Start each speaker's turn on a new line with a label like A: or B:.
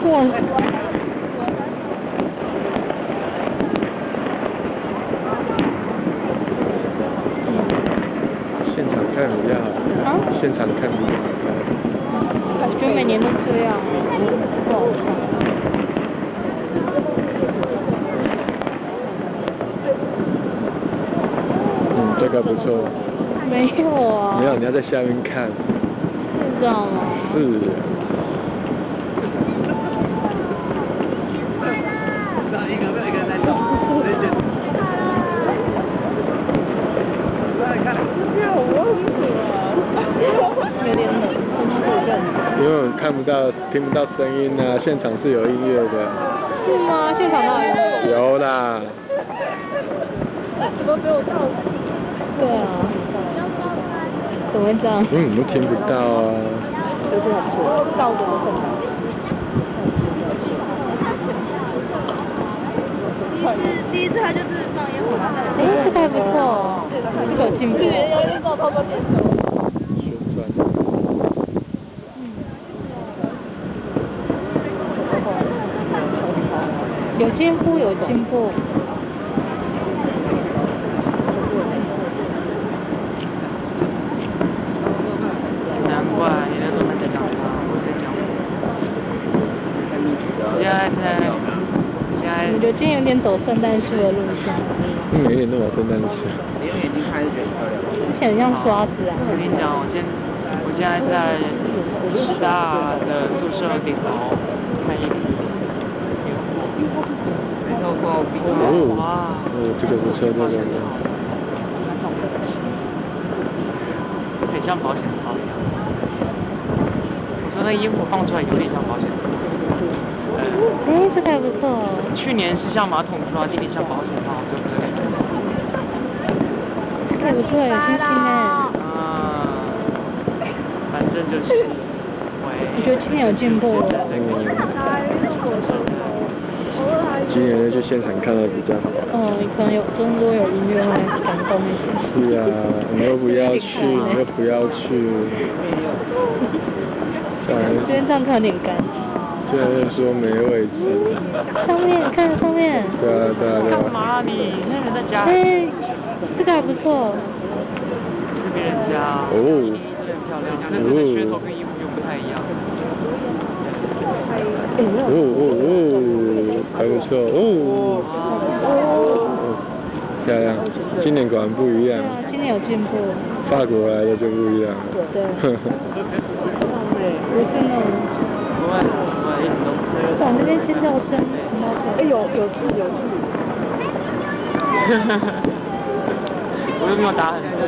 A: 哇！
B: 现场看比较好。
A: 啊？
B: 现场看比较好看。
A: 我觉得每年都这样，不好看。
B: 这个不错。
A: 没有啊。
B: 没有，你要在下面看。
A: 是这样吗？
B: 是。
A: 有点冷，
B: 因为我们看不到、听不到声音啊，现场是有音乐的。
A: 是吗？现场哪有？
B: 有啦。
A: 怎么没有到？对啊。怎么会这样？
B: 都听不到啊。
A: 就是很错，到的都很难。第一次他就是放烟火，这个还不错，这个有进步。要照操作线索。
B: 旋转。
A: 有进步，有进步。
C: 难怪你那时候在讲话，我在讲。
A: 我觉得今天有点走圣诞树的路线。
B: 有点那么圣诞树。
C: 你用眼睛看就觉得漂亮。
A: 之前很像刷子啊。
C: 我跟你讲，我现在在师大的宿舍顶楼看一没透过冰哇。
B: 这个不错，这个。
C: 很像保险套一样。我说那烟火放出来有点像保险套。
A: 这个还不错。
C: 去年是像马桶刷，今年像保险套，对不对？
A: 这个不错，有星星哎。
C: 反正就是，
A: 我觉得今年有进步。
B: 今年去现场看的比较好。
A: 可能更多有音乐会感动一些。
B: 是啊，你又不要去，你又不要去。
A: 今天这样看有点干。
B: 虽然说没位置。
A: 上面看上面。
B: 对啊。
C: 干嘛你？那人在家。
A: 这个还不错。
C: 是别人家。
B: 很
C: 漂亮。那个噱头跟衣服就不太一样。
B: 还不错漂亮。今年果然不一样。
A: 对啊，今年有进步。
B: 法国来的就不一样了。
A: 对。不是那种。哇，那边尖叫声，有趣。
C: 我又没有打很深。